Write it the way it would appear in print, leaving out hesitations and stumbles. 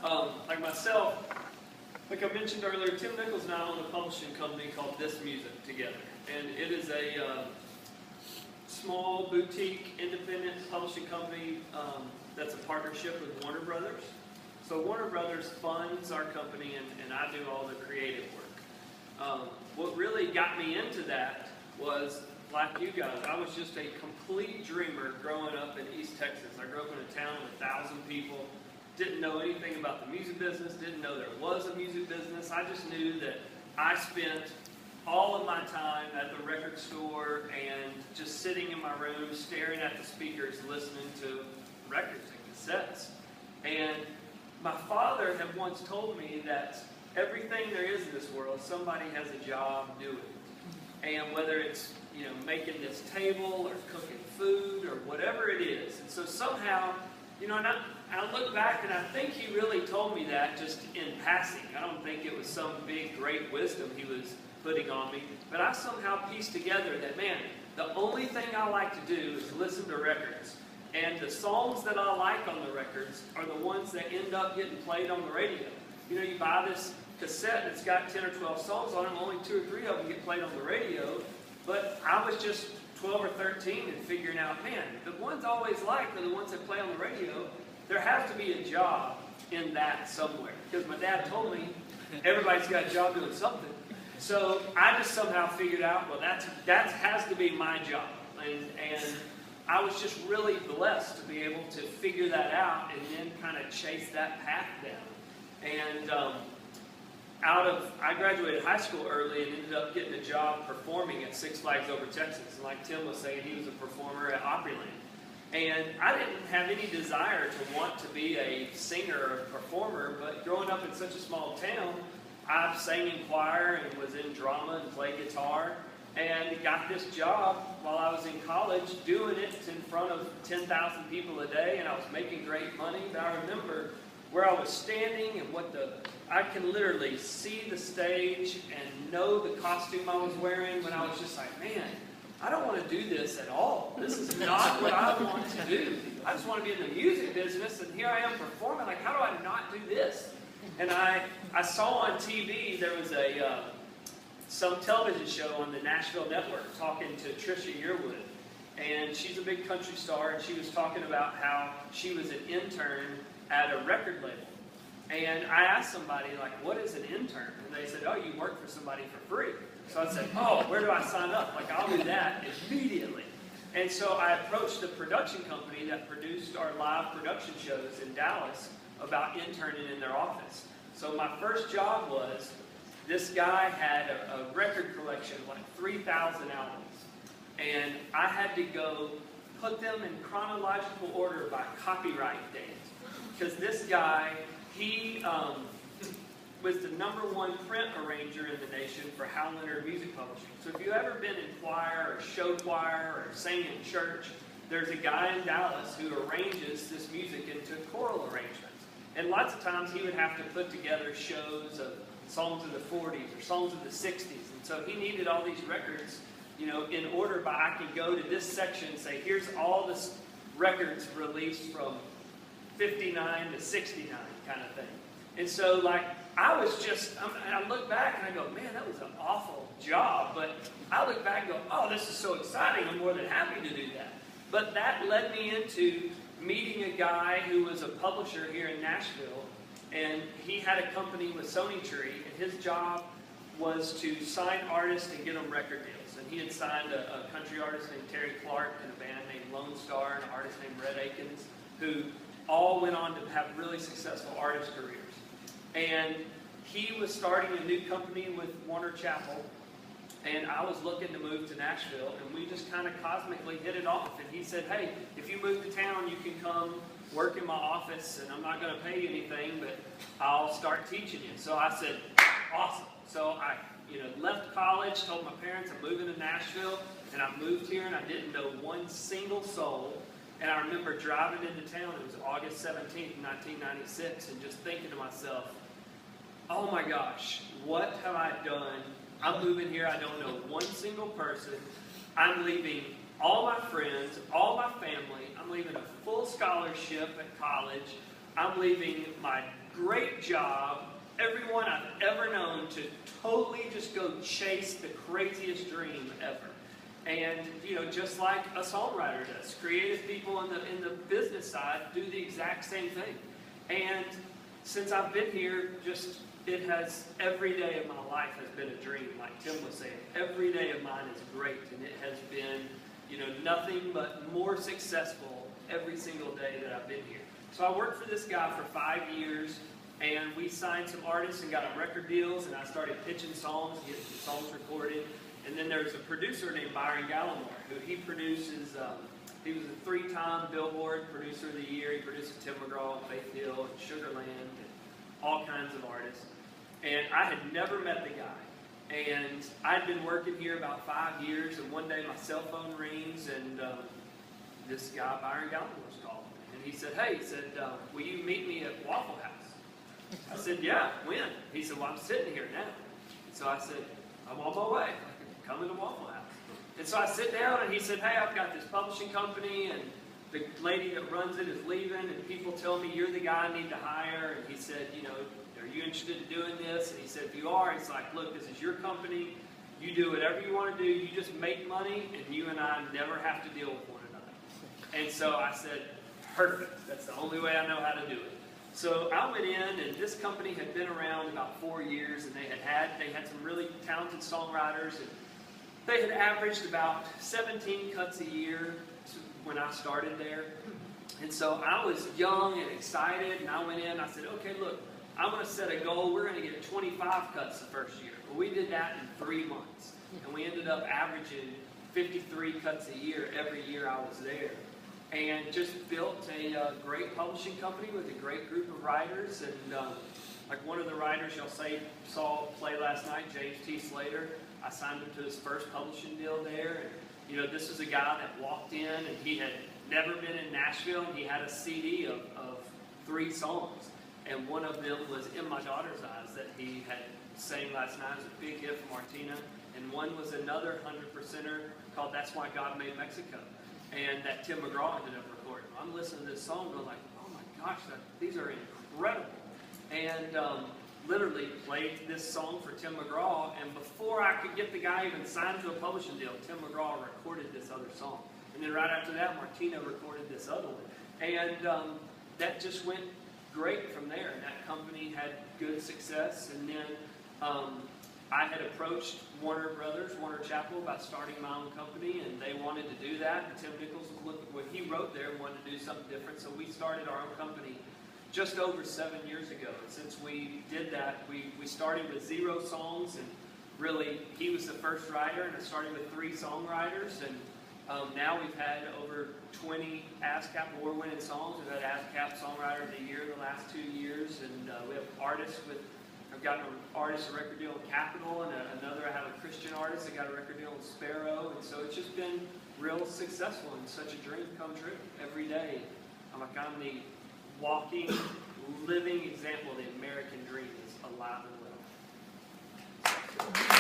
Like myself, like I mentioned earlier, Tim Nichols and I own a publishing company called This Music together. And it is a small, boutique, independent publishing company that's a partnership with Warner Brothers. So Warner Brothers funds our company, and I do all the creative work. What really got me into that was, like you guys, I was just a complete dreamer growing up in East Texas. I grew up in a town of 1,000 people, didn't know anything about the music business, didn't know there was a music business. I just knew that I spent all of my time at the record store and just sitting in my room, staring at the speakers, listening to records and cassettes. And my father had once told me that everything there is in this world, somebody has a job doing it. And whether it's, making this table or cooking food or whatever it is. And so somehow, and I look back and I think he really told me that just in passing. I don't think it was some big, great wisdom he was putting on me. But I somehow pieced together that, man, the only thing I like to do is listen to records. And the songs that I like on the records are the ones that end up getting played on the radio. You buy this cassette and it's got 10 or 12 songs on it, and only 2 or 3 of them get played on the radio. But I was just 12 or 13 and figuring out, man, the ones I always like are the ones that play on the radio. There has to be a job in that somewhere. Because my dad told me everybody's got a job doing something. So I just somehow figured out, well, that has to be my job. And I was just really blessed to be able to figure that out and then kind of chase that path down. And I graduated high school early and ended up getting a job performing at Six Flags Over Texas. And like Tim was saying, he was a performer at Opryland. And I didn't have any desire to want to be a singer or a performer, but growing up in such a small town, I sang in choir and was in drama and played guitar, and got this job while I was in college doing it in front of 10,000 people a day, and I was making great money. But I remember where I was standing and I can literally see the stage and know the costume I was wearing when I was just like, man, I don't want to do this at all. This is not what I want to do. I just want to be in the music business, and here I am performing. Like, how do I not do this? And I saw on TV, there was some television show on the Nashville network talking to Trisha Yearwood. And she's a big country star, and she was talking about how she was an intern at a record label. And I asked somebody, like, what is an intern? And they said, oh, you work for somebody for free. So I said, oh, where do I sign up? Like, I'll do that immediately. And so I approached the production company that produced our live production shows in Dallas about interning in their office. So my first job was, this guy had a record collection of like 3,000 albums. And I had to go put them in chronological order by copyright date. Because this guy, he was the #1 print arranger in the nation for Hal Leonard Music Publishing. So if you've ever been in choir or show choir or sang in church, there's a guy in Dallas who arranges this music into choral arrangements. And lots of times he would have to put together shows of songs of the 40s or songs of the 60s. And so he needed all these records, in order by I could go to this section and say, here's all the records released from 59 to 69 kind of thing. And so, I look back and I go, man, that was an awful job. But I look back and go, oh, this is so exciting. I'm more than happy to do that. But that led me into meeting a guy who was a publisher here in Nashville. And he had a company with Sony Tree. And his job was to sign artists and get them record deals. And he had signed a country artist named Terry Clark and a band named Lone Star and an artist named Red Akins, who all went on to have really successful artist careers. And he was starting a new company with Warner Chappell, and I was looking to move to Nashville, and we just kind of cosmically hit it off. And he said, hey, if you move to town, you can come work in my office, and I'm not going to pay you anything, but I'll start teaching you. So I said, awesome. So I left college, told my parents I'm moving to Nashville, and I moved here, and I didn't know one single soul. And I remember driving into town, it was August 17th, 1996, and just thinking to myself, oh my gosh, what have I done? I'm moving here, I don't know one single person. I'm leaving all my friends, all my family. I'm leaving a full scholarship at college. I'm leaving my great job, everyone I've ever known, to totally just go chase the craziest dream ever. And, you know, just like a songwriter does, creative people in the business side do the exact same thing. And since I've been here, it has, every day of my life has been a dream, like Tim was saying. Every day of mine is great, and it has been, you know, nothing but more successful every single day that I've been here. So I worked for this guy for 5 years, and we signed some artists and got record deals, and I started pitching songs, getting some songs recorded. And then there's a producer named Byron Gallimore, who he produces, he was a 3-time Billboard Producer of the Year. He produces Tim McGraw, Faith Hill, and Sugarland, and all kinds of artists. And I had never met the guy. And I'd been working here about 5 years, and one day my cell phone rings, and this guy, Byron Gallimore's calling me. And he said, hey, will you meet me at Waffle House? I said, yeah, when? He said, well, I'm sitting here now. So I said, I'm on my way. Coming to Waffle House. And so I sit down, and he said, hey, I've got this publishing company, and the lady that runs it is leaving, and people tell me you're the guy I need to hire. And he said, you know, are you interested in doing this? And he said, if you are, he's like, look, this is your company. You do whatever you want to do. You just make money, and you and I never have to deal with one another. And so I said, perfect. That's the only way I know how to do it. So I went in, and this company had been around about 4 years, and they had some really talented songwriters, and they had averaged about 17 cuts a year when I started there. And so I was young and excited, and I went in, I said, okay, look, I'm going to set a goal. We're going to get 25 cuts the first year. Well, we did that in 3 months, and we ended up averaging 53 cuts a year every year I was there. And just built a great publishing company with a great group of writers. And like one of the writers y'all saw play last night, James T. Slater, I signed him to his first publishing deal there. And, you know, this was a guy that walked in, and he had never been in Nashville, and he had a CD of 3 songs. And one of them was In My Daughter's Eyes that he had sang last night. It was a big hit for Martina. And one was another 100%er called That's Why God Made Mexico. And that Tim McGraw ended up recording. I'm listening to this song, and I'm like, oh my gosh, these are incredible. And literally played this song for Tim McGraw, and before I could get the guy even signed to a publishing deal, Tim McGraw recorded this other song. And then right after that, Martina recorded this other one. And that just went great from there. And that company had good success. And then I had approached Warner Chappell about starting my own company, and they wanted to do that. And Tim Nichols looked at what he wrote there and wanted to do something different. So we started our own company just over 7 years ago. And since we did that, we started with 0 songs, and really he was the first writer, and I started with 3 songwriters. And now we've had over 20 ASCAP award-winning songs. We've had ASCAP Songwriter of the Year the last 2 years, and we have artists I've got an artist, a record deal with Capitol, and I have a Christian artist that got a record deal with Sparrow, and so it's just been real successful, and such a dream come true every day. I'm the walking, living example of the American dream is alive and well.